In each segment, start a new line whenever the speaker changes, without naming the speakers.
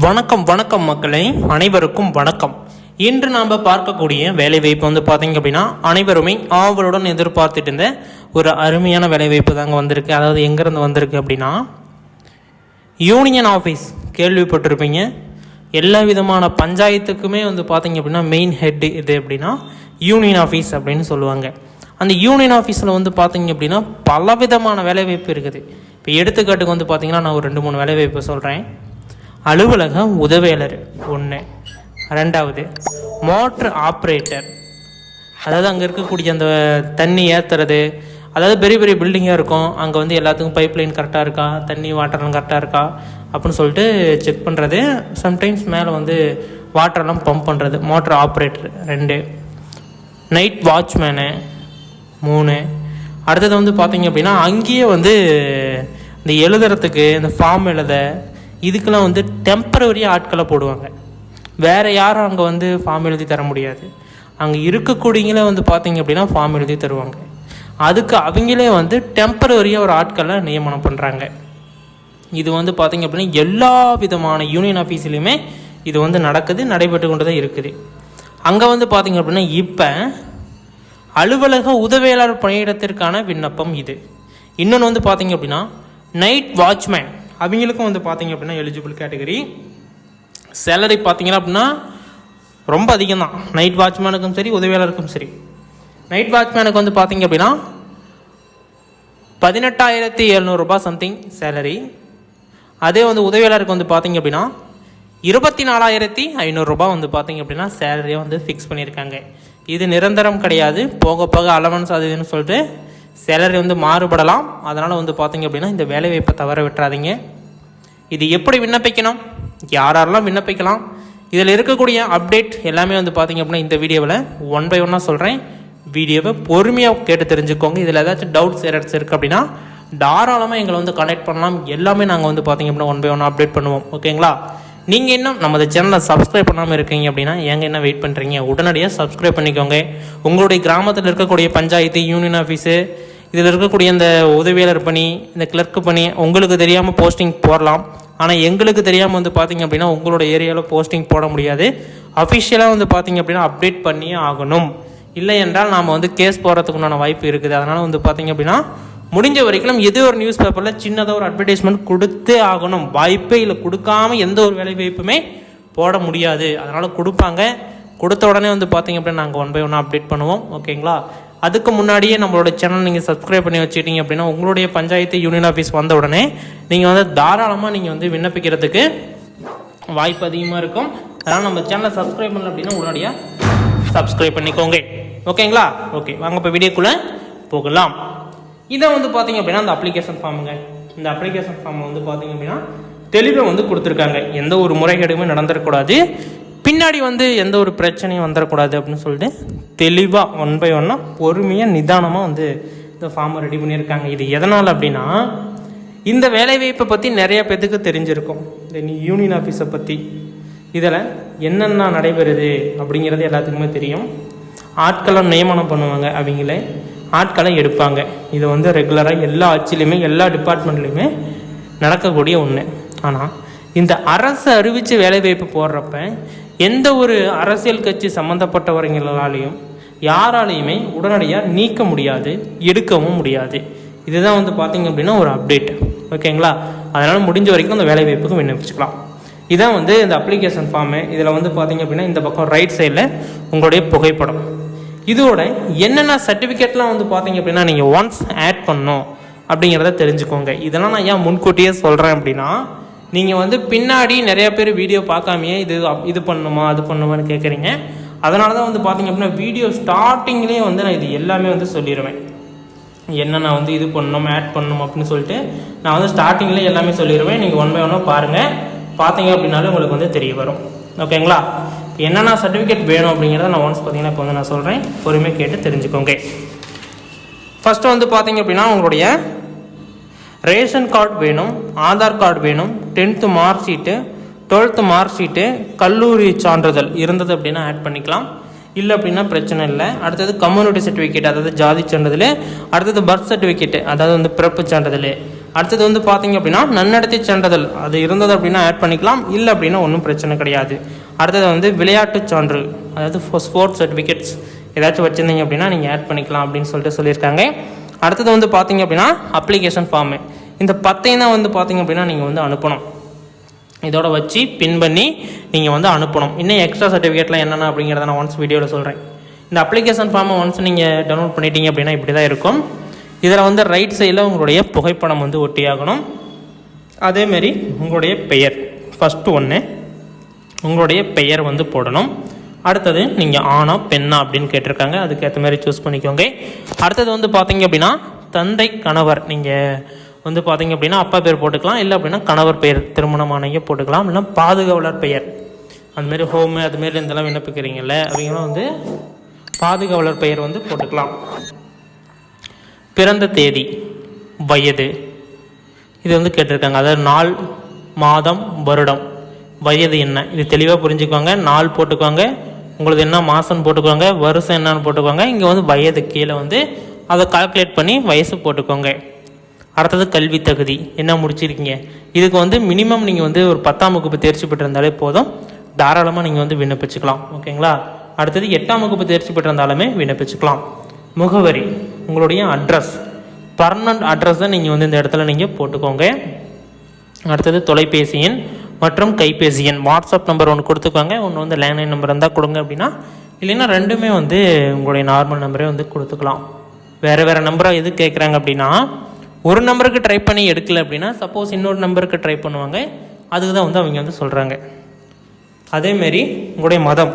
வணக்கம் வணக்கம் மக்களே, அனைவருக்கும் வணக்கம். இன்று நாம் பார்க்கக்கூடிய வேலைவாய்ப்பு வந்து பார்த்தீங்க அப்படின்னா அனைவருமே ஆவலுடன் எதிர்பார்த்துட்டு இருந்த ஒரு அருமையான வேலைவாய்ப்பு தாங்க வந்திருக்கு. அதாவது எங்கேருந்து வந்திருக்கு அப்படின்னா யூனியன் ஆஃபீஸ் கேள்விப்பட்டிருப்பீங்க. எல்லா விதமான பஞ்சாயத்துக்குமே வந்து பார்த்தீங்க அப்படின்னா மெயின் ஹெட் இது அப்படின்னா யூனியன் ஆஃபீஸ் அப்படின்னு சொல்லுவாங்க. அந்த யூனியன் ஆஃபீஸில் வந்து பார்த்தீங்க அப்படின்னா பலவிதமான வேலைவாய்ப்பு இருக்குது. இப்போ எடுத்துக்காட்டுக்கு வந்து பார்த்தீங்கன்னா நான் ஒரு 2-3 வேலைவாய்ப்பு சொல்கிறேன். அலுவலக உதவியாளர் ஒன்று, ரெண்டாவது மோட்ரு ஆப்ரேட்டர், அதாவது அங்கே இருக்கக்கூடிய அந்த தண்ணி ஏற்றுறது, அதாவது பெரிய பெரிய பில்டிங்காக இருக்கும், அங்கே வந்து எல்லாத்துக்கும் பைப் லைன் கரெக்டாக இருக்கா, தண்ணி வாட்டர்லாம் கரெக்டாக இருக்கா அப்படின்னு சொல்லிட்டு செக் பண்ணுறது. சம்டைம்ஸ் மேலே வந்து வாட்டர்லாம் பம்ப் பண்ணுறது, மோட்ரு ஆப்ரேட்டர் 2. Night watchman 3. அடுத்தது வந்து பார்த்திங்க அப்படின்னா அங்கேயே வந்து இந்த எழுதுறதுக்கு, இந்த ஃபார்ம் எழுத, இதுக்கெல்லாம் வந்து டெம்பரவரியாக ஆட்களை போடுவாங்க. வேறு யாரும் அங்கே வந்து ஃபார்ம் எழுதி தர முடியாது. அங்கே இருக்கக்கூடியங்களே வந்து பார்த்திங்க அப்படின்னா ஃபார்ம் எழுதி தருவாங்க. அதுக்கு அவங்களே வந்து டெம்பரவரியாக ஒரு ஆட்களை நியமனம் பண்ணுறாங்க. இது வந்து பார்த்திங்க அப்படின்னா எல்லா விதமான யூனியன் ஆஃபீஸ்லேயுமே இது வந்து நடைபெற்று கொண்டு தான் இருக்குது. அங்கே வந்து பார்த்திங்க அப்படின்னா இப்போ அலுவலக உதவியாளர் பணியிடத்திற்கான விண்ணப்பம் இது. இன்னொன்று வந்து பார்த்திங்க அப்படின்னா நைட் வாட்ச்மேன், அவங்களுக்கும் வந்து பார்த்திங்க அப்படின்னா எலிஜிபிள் கேட்டகரி. சேலரி பார்த்திங்கன்னா அப்படின்னா ரொம்ப அதிகம் தான். நைட் வாட்ச்மேனுக்கும் சரி, உதவியாளருக்கும் சரி. நைட் வாட்ச்மேனுக்கு வந்து பார்த்திங்க அப்படின்னா 18,700 ரூபாய் சம்திங் சேலரி. அதே வந்து உதவியாளருக்கு வந்து பார்த்திங்க அப்படின்னா 24,500 ரூபாய் வந்து பார்த்திங்க அப்படின்னா சேலரியை வந்து ஃபிக்ஸ் பண்ணியிருக்காங்க. இது நிரந்தரம் கிடையாது, போக போக அலவன்ஸ் அது இதுன்னு சொல்லிட்டு சேலரி வந்து மாறுபடலாம். அதனால் வந்து பார்த்திங்க அப்படின்னா இந்த வேலைவாய்ப்பை தவற விட்டுறாதீங்க. இது எப்படி விண்ணப்பிக்கணும், யாரெல்லாம் விண்ணப்பிக்கலாம், இதில் இருக்கக்கூடிய அப்டேட் எல்லாமே வந்து பார்த்திங்க அப்படின்னா இந்த வீடியோவில் 1 by 1 சொல்கிறேன். வீடியோவை பொறுமையாக கேட்டு தெரிஞ்சுக்கோங்க. இதில் ஏதாச்சும் டவுட்ஸ் எரர்ஸ் இருக்குது அப்படின்னா தாராளமாக எங்களை வந்து கனெக்ட் பண்ணலாம். எல்லாமே நாங்கள் வந்து பார்த்திங்க அப்படின்னா 1 by 1 அப்டேட் பண்ணுவோம். ஓகேங்களா? நீங்கள் இன்னும் நமது சேனலை சப்ஸ்கிரைப் பண்ணாமல் இருக்கீங்க அப்படின்னா ஏங்க என்ன வெயிட் பண்ணுறீங்க, உடனடியாக சப்ஸ்கிரைப் பண்ணிக்கோங்க. உங்களுடைய கிராமத்தில் இருக்கக்கூடிய பஞ்சாயத்து, யூனியன் ஆஃபீஸு, இதில் இருக்கக்கூடிய இந்த உதவியாளர் பணி, இந்த கிளர்க்கு பணி உங்களுக்கு தெரியாமல் போஸ்டிங் போடலாம். ஆனால் எங்களுக்கு தெரியாமல் வந்து பார்த்திங்க அப்படின்னா உங்களோட ஏரியாவில் போஸ்டிங் போட முடியாது. அஃபிஷியலாக வந்து பார்த்திங்க அப்படின்னா அப்டேட் பண்ணியே ஆகணும். இல்லை என்றால் நாம் வந்து கேஸ் போடுறதுக்கு உண்டான வாய்ப்பு இருக்குது. அதனால் வந்து பார்த்திங்க அப்படின்னா முடிஞ்ச வரைக்கும் எது ஒரு நியூஸ் பேப்பரில் சின்னதாக ஒரு அட்வர்டைஸ்மெண்ட் கொடுத்தே ஆகணும். வாய்ப்பே இல்லை, கொடுக்காமல் எந்த ஒரு வேலை வாய்ப்புமே போட முடியாது. அதனால் கொடுப்பாங்க. கொடுத்த உடனே வந்து பார்த்திங்க அப்படின்னா நாங்கள் 1 by 1 அப்டேட் பண்ணுவோம். ஓகேங்களா? அதுக்கு முன்னாடியே நம்மளோட சேனல் நீங்கள் சப்ஸ்கிரைப் பண்ணி வச்சுக்கிட்டீங்க அப்படின்னா உங்களுடைய பஞ்சாயத்து, யூனியன் ஆஃபீஸ் வந்த உடனே நீங்கள் வந்து தாராளமாக நீங்கள் வந்து விண்ணப்பிக்கிறதுக்கு வாய்ப்பு அதிகமாக இருக்கும். அதனால் நம்ம சேனலை சப்ஸ்கிரைப் பண்ணல அப்படின்னா உடனடியாக சப்ஸ்கிரைப் பண்ணிக்கோங்க. ஓகேங்களா? ஓகே, வாங்க இப்போ வீடியோக்குள்ளே போகலாம். இதை வந்து பார்த்திங்க அப்படின்னா அந்த அப்ளிகேஷன் ஃபார்முங்க. இந்த அப்ளிகேஷன் ஃபார்மை வந்து பார்த்திங்க அப்படின்னா தெளிவாக வந்து கொடுத்துருக்காங்க. எந்த ஒரு முறைகேடுமே நடந்துடக்கூடாது, பின்னாடி வந்து எந்த ஒரு பிரச்சனையும் வந்துடக்கூடாது அப்படின்னு சொல்லிட்டு தெளிவாக 1 by 1 பொறுமையாக நிதானமாக வந்து இந்த ஃபார்மை ரெடி பண்ணியிருக்காங்க. இது எதனால் அப்படின்னா இந்த வேலைவாய்ப்பை பற்றி நிறைய பேத்துக்கு தெரிஞ்சிருக்கும். இந்த யூனியன் ஆஃபீஸை பற்றி, இதில் என்னென்ன நடைபெறுது அப்படிங்கிறது எல்லாத்துக்குமே தெரியும். ஆட்களை நியமனம் பண்ணுவாங்க, அவங்களே ஆட்களை எடுப்பாங்க. இது வந்து ரெகுலராக எல்லா ஆட்சிலையுமே, எல்லா டிபார்ட்மெண்ட்லேயுமே நடக்கக்கூடிய ஒன்று. ஆனால் இந்த அரசு அறிவித்து வேலைவாய்ப்பு போடுறப்ப எந்த ஒரு அரசியல் கட்சி சம்மந்தப்பட்டவர்களாலையும் யாராலையுமே உடனடியாக நீக்க முடியாது, எடுக்கவும் முடியாது. இதுதான் வந்து பார்த்திங்க அப்படின்னா ஒரு அப்டேட். ஓகேங்களா? அதனால் முடிஞ்ச வரைக்கும் அந்த வேலைவாய்ப்புக்கு விண்ணப்பிச்சுக்கலாம். இதான் வந்து இந்த அப்ளிகேஷன் ஃபார்மு. இதில் வந்து பார்த்திங்க அப்படின்னா இந்த பக்கம் ரைட் சைடில் உங்களுடைய புகைப்படம், இதோட என்னென்ன சர்டிஃபிகேட்லாம் வந்து பார்த்திங்க அப்படின்னா நீங்கள் ஒன்ஸ் ஆட் பண்ணணும் அப்படிங்கிறத தெரிஞ்சுக்கோங்க. இதெல்லாம் நான் ஏன் முன்கூட்டியே சொல்கிறேன் அப்படின்னா நீங்கள் வந்து பின்னாடி நிறைய பேர் வீடியோ பார்க்காமையே இது பண்ணணுமா அது பண்ணணுமான்னு கேட்குறீங்க. அதனால தான் வந்து பார்த்திங்க அப்படின்னா வீடியோ ஸ்டார்டிங்லேயே வந்து நான் இது எல்லாமே வந்து சொல்லிடுவேன். என்னென்ன வந்து இது பண்ணணும், ஆட் பண்ணணும் அப்படின்னு சொல்லிட்டு நான் வந்து ஸ்டார்டிங்லேயே எல்லாமே சொல்லிடுவேன். நீங்கள் 1 by 1 பாருங்கள். பார்த்தீங்க அப்படின்னாலும் உங்களுக்கு வந்து தெரிய வரும். ஓகேங்களா? என்னென்ன சர்டிஃபிகேட் வேணும் அப்படிங்கிறத நான் ஒன்ஸ் பார்த்தீங்கன்னா இப்போ வந்து நான் சொல்கிறேன். பொறுமையாக கேட்டு தெரிஞ்சுக்கோங்க. ஃபஸ்ட்டு வந்து பார்த்தீங்க அப்படின்னா உங்களுடைய ரேஷன் கார்டு வேணும், ஆதார் கார்டு வேணும், 10th mark sheet, 12th mark sheet, கல்லூரி சான்றிதழ் இருந்தது அப்படின்னா ஆட் பண்ணிக்கலாம். இல்லை அப்படின்னா பிரச்சனை இல்லை. அடுத்தது கம்யூனிட்டி சர்டிஃபிகேட், அதாவது ஜாதி சான்றிதழ். அடுத்தது பர்த் சர்டிஃபிகேட், அதாவது வந்து பிறப்பு சான்றிதழ். அடுத்தது வந்து பார்த்தீங்க அப்படின்னா நன்னடத்தை சான்றிதழ் அது இருந்தது அப்படின்னா ஆட் பண்ணிக்கலாம், இல்லை அப்படின்னா ஒன்றும் பிரச்சனை கிடையாது. அடுத்தது வந்து விளையாட்டு சான்று, அதாவது ஸ்போர்ட்ஸ் சர்டிஃபிகேட்ஸ் ஏதாச்சும் வச்சுருந்தீங்க அப்படின்னா நீங்கள் ஆட் பண்ணிக்கலாம் அப்படின்னு சொல்லியிருக்காங்க. அடுத்தது வந்து பார்த்தீங்க அப்படின்னா அப்ளிகேஷன் ஃபார்மு, இந்த 10 தான் வந்து பார்த்தீங்க அப்படின்னா நீங்கள் வந்து அனுப்பணும். இதோட வச்சு பின் பண்ணி நீங்கள் வந்து அனுப்பணும். இன்னும் எக்ஸ்ட்ரா சர்டிஃபிகேட்லாம் என்னென்ன அப்படிங்கிறத நான் ஒன்ஸ் வீடியோவில் சொல்கிறேன். இந்த அப்ளிகேஷன் ஃபார்மை ஒன்ஸ் நீங்கள் டவுன்லோட் பண்ணிட்டீங்க அப்படின்னா இப்படி தான் இருக்கும். இதில் வந்து ரைட் சைடில் உங்களுடைய புகைப்படம் வந்து ஒட்டியாகணும். அதேமாரி உங்களுடைய பெயர் ஃபஸ்ட்டு ஒன்று உங்களுடைய பெயர் வந்து போடணும். அடுத்தது நீங்கள் ஆணா பெண்ணா அப்படின்னு கேட்டிருக்காங்க, அதுக்கேற்ற மாதிரி சூஸ் பண்ணிக்கோங்க. அடுத்தது வந்து பார்த்தீங்க அப்படின்னா தந்தை கணவர், நீங்கள் வந்து பார்த்தீங்க அப்படின்னா அப்பா பேர் போட்டுக்கலாம், இல்லை அப்படின்னா கணவர் பெயர் திருமணமானவங்க போட்டுக்கலாம், இல்லை பாதுகாவலர் பெயர் அதுமாரி ஹோமு அதுமாரி இதெல்லாம் விண்ணப்பிக்கிறீங்கல்ல அவங்களாம் வந்து பாதுகாவலர் பெயர் வந்து போட்டுக்கலாம். பிறந்த தேதி வயது இது வந்து கேட்டிருக்காங்க, அதாவது நாள் மாதம் வருடம் வயது என்ன இது தெளிவாக புரிஞ்சுக்கோங்க. நாள் போட்டுக்கோங்க, உங்களுக்கு என்ன மாதம் போட்டுக்கோங்க, வருஷம் என்னன்னு போட்டுக்கோங்க. இங்கே வந்து வயது கீழே வந்து அதை கால்குலேட் பண்ணி வயசு போட்டுக்கோங்க. அடுத்தது கல்வி தகுதி என்ன முடிச்சிருக்கீங்க, இதுக்கு வந்து மினிமம் நீங்கள் வந்து ஒரு 10ஆம் வகுப்பு தேர்ச்சி பெற்றிருந்தாலே போதும், தாராளமாக நீங்கள் வந்து விண்ணப்பிச்சுக்கலாம். ஓகேங்களா. அடுத்தது 8ஆம் வகுப்பு தேர்ச்சி பெற்றிருந்தாலுமே விண்ணப்பிச்சுக்கலாம். முகவரி உங்களுடைய அட்ரஸ் பர்மனண்ட் அட்ரஸை நீங்கள் வந்து இந்த இடத்துல நீங்கள் போட்டுக்கோங்க. அடுத்தது தொலைபேசி எண் மற்றும் கைபேசி எண், வாட்ஸ்அப் நம்பர் ஒன்று கொடுத்துக்கோங்க, ஒன்று வந்து லேண்ட்லைன் நம்பர் இருந்தால் கொடுங்க அப்படின்னா, இல்லைன்னா ரெண்டுமே வந்து உங்களுடைய நார்மல் நம்பரே வந்து கொடுத்துக்கலாம். வேறு நம்பராக எது கேட்குறாங்க அப்படின்னா, ஒரு நம்பருக்கு ட்ரை பண்ணி எடுக்கலை அப்படின்னா சப்போஸ் இன்னொரு நம்பருக்கு ட்ரை பண்ணுவாங்க, அதுக்கு தான் வந்து அவங்க வந்து சொல்கிறாங்க. அதேமாரி உங்களுடைய மதம்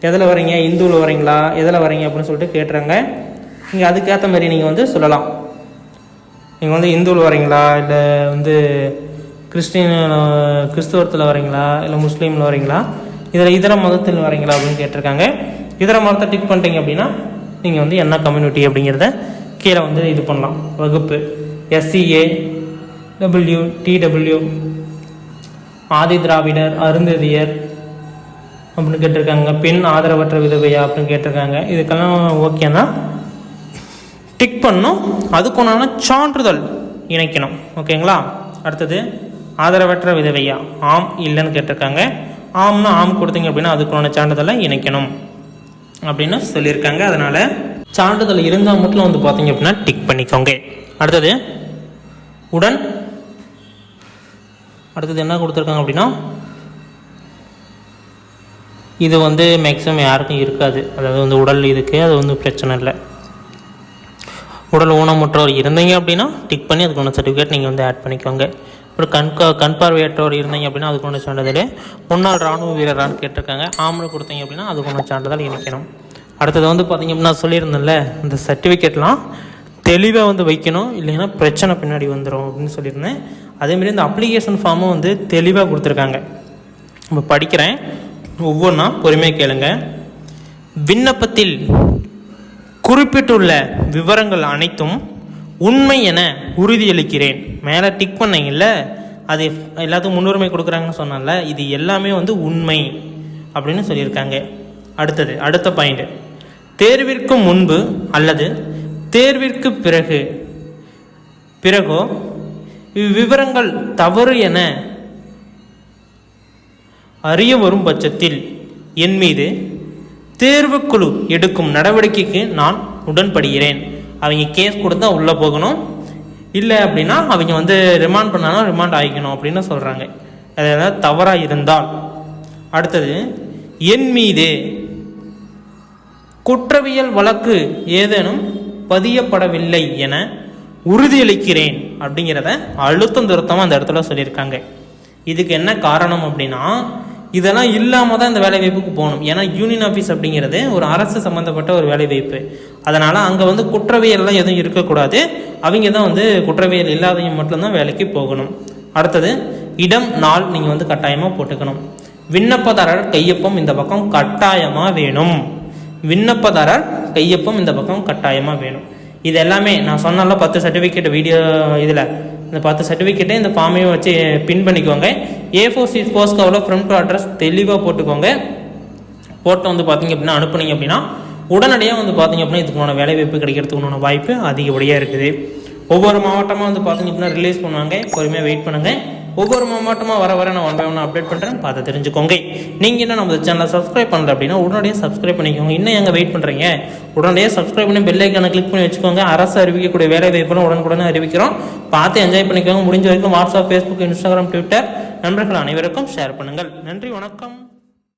எதில் வரீங்க, இந்துவில் வரீங்களா எதில் வரீங்க அப்படின்னு சொல்லிட்டு கேட்டுறாங்க. நீங்கள் அதுக்கேற்ற மாதிரி நீங்கள் வந்து சொல்லலாம். நீங்கள் வந்து இந்துவில் வரீங்களா, இல்லை வந்து கிறிஸ்துவத்தில் வரீங்களா, இல்லை முஸ்லீமில் வரீங்களா, இதில் இதர மதத்தில் வரீங்களா அப்படின்னு கேட்டிருக்காங்க. இதர மதத்தை டிக் பண்ணிட்டீங்க அப்படின்னா நீங்கள் வந்து என்ன கம்யூனிட்டி அப்படிங்கிறத கீழே வந்து இது பண்ணலாம். வகுப்பு SCA TW ஆதி திராவிடர் அருந்ததியர் அப்படின்னு கேட்டிருக்காங்க. பெண் ஆதரவற்ற விதவையா அப்படின்னு கேட்டிருக்காங்க. இதுக்கெல்லாம் ஓகேனா டிக் பண்ணணும், அதுக்குண்டான சான்றிதழ் இணைக்கணும். ஓகேங்களா. அடுத்தது ஆதரவற்ற விதவையா ஆம் இல்லைன்னு கேட்டிருக்காங்க. ஆம்னா ஆம் கொடுத்தீங்க அப்படின்னா அதுக்குண்டான சான்றிதழை இணைக்கணும் அப்படின்னு சொல்லியிருக்காங்க. அதனால் சான்றிதழ் இருந்தால் மட்டும் வந்து பார்த்தீங்க அப்படின்னா டிக் பண்ணிக்கோங்க. அடுத்தது அடுத்தது என்ன கொடுத்துருக்காங்க அப்படின்னா, இது வந்து மேக்ஸிமம் யாருக்கும் இருக்காது, அதாவது வந்து உடல் இதுக்கு அது வந்து பிரச்சனை இல்லை. உடல் ஊனமுற்றோர் இருந்தீங்க அப்படின்னா டிக் பண்ணி அதுக்கான சர்டிஃபிகேட் நீங்கள் வந்து ஆட் பண்ணிக்கோங்க. அப்புறம் கண் பார்வையற்றோர் இருந்தீங்க அப்படின்னா அதுக்கான சான்றிதழ். முன்னாள் இராணுவ வீரரான்னு கேட்டிருக்காங்க, ஆம்னு கொடுத்தீங்க அப்படின்னா அதுக்கான சான்றிதழ் இணைக்கணும். அடுத்தது வந்து பார்த்தீங்க அப்படின்னா சொல்லியிருந்தேன்ல, இந்த சர்டிஃபிகேட்லாம் தெளிவாக வந்து வைக்கணும், இல்லைன்னா பிரச்சனை பின்னாடி வந்துடும் அப்படின்னு சொல்லியிருந்தேன். அதேமாரி இந்த அப்ளிகேஷன் ஃபார்மும் வந்து தெளிவாக கொடுத்துருக்காங்க. இப்போ படிக்கிறேன், ஒவ்வொன்றா பொறுமையாக கேளுங்க. விண்ணப்பத்தில் குறிப்பிட்டுள்ள விவரங்கள் அனைத்தும் உண்மை என உறுதியளிக்கிறேன். மேலே டிக் பண்ணீங்கல்ல, அது எல்லாத்துக்கும் முன்னுரிமை கொடுக்குறாங்கன்னு சொன்னால, இது எல்லாமே வந்து உண்மை அப்படின்னு சொல்லியிருக்காங்க. அடுத்த பாயிண்ட், தேர்விற்கு முன்பு அல்லது தேர்விற்கு பிறகோ இவ்விவரங்கள் தவறு என அறிய வரும் பட்சத்தில் என் மீது தேர்வுக்குழு எடுக்கும் நடவடிக்கைக்கு நான் உடன்படுகிறேன். அவங்க கேஸ் கொடுத்தா உள்ளே போகணும், இல்லை அப்படின்னா அவங்க வந்து ரிமாண்ட் பண்ணாலும் ரிமாண்ட் ஆகிக்கணும் அப்படின்னு சொல்கிறாங்க. அது ஏதாவது தவறாக இருந்தால். அடுத்தது, என் மீது குற்றவியல் வழக்கு ஏதேனும் பதியப்படவில்லை என உறுதியளிக்கிறேன் அப்படிங்கிறத அழுத்தம் திருத்தமாக அந்த இடத்துல சொல்லியிருக்காங்க. இதுக்கு என்ன காரணம் அப்படின்னா, இதெல்லாம் இல்லாமல் தான் இந்த வேலைவாய்ப்புக்கு போகணும். ஏன்னா யூனியன் ஆஃபீஸ் அப்படிங்கிறது ஒரு அரசு சம்மந்தப்பட்ட ஒரு வேலைவாய்ப்பு. அதனால் அங்கே வந்து குற்றவியல்லாம் எதுவும் இருக்கக்கூடாது. அவங்க தான் வந்து குற்றவியல் இல்லாதவங்க மட்டும்தான் வேலைக்கு போகணும். அடுத்தது, இடம் நாள் நீங்கள் வந்து கட்டாயமாக போட்டுக்கணும். விண்ணப்பதாரர் கையொப்பம் இந்த பக்கம் கட்டாயமாக வேணும். விண்ணப்பதாரர் கையொப்பம் இந்த பக்கம் கட்டாயமாக வேணும். இது எல்லாமே நான் சொன்னால 10 சர்டிஃபிகேட் வீடியோ, இதில் இந்த 10 சர்டிஃபிகேட்டை இந்த ஃபார்மையும் வச்சு பின் பண்ணிக்கோங்க. A4 சீட் போஸ்ட் கவரில் ஃப்ரண்ட் அட்ரஸ் தெளிவாக போட்டுக்கோங்க. போட்டு வந்து பார்த்தீங்க அப்படின்னா அனுப்புனீங்க அப்படின்னா உடனடியாக வந்து பார்த்தீங்க அப்படின்னா இதுக்குமான வேலைவாய்ப்பு கிடைக்கிறதுக்குமான வாய்ப்பு அதிகப்படியாக இருக்குது. ஒவ்வொரு மாவட்டமாக வந்து பார்த்தீங்க அப்படின்னா ரிலீஸ் பண்ணுவாங்க. பொறுமையாக வெயிட் பண்ணுங்கள். ஒவ்வொரு மாவட்டமாக வர நான் 1 by 1 அப்டேட் பண்ணுறேன், பார்த்து தெரிஞ்சுக்கோங்க. நீங்கள் என்ன நம்ம சேனலை சப்ஸ்கிரைப் பண்ணல அப்படின்னா உடனடியாக சப்ஸ்கிரைப் பண்ணிக்கோங்க. இன்னும் எங்கே வெயிட் பண்ணுறீங்க? உடனடியாக சப்ஸ்கிரைப் பண்ணி பெல் ஐக்கானை கிளிக் பண்ணி வச்சுக்கோங்க. அரசு அறிவிக்கக்கூடிய வேலை வாய்ப்புகளும் உடனுக்குடனே அறிவிக்கிறோம், பார்த்து என்ஜாய் பண்ணிக்கோங்க. முடிஞ்ச வரைக்கும் வாட்ஸ்அப், ஃபேஸ்புக், இன்ஸ்டாகிராம், ட்விட்டர் நண்பர்கள் அனைவருக்கும் ஷேர் பண்ணுங்கள். நன்றி, வணக்கம்.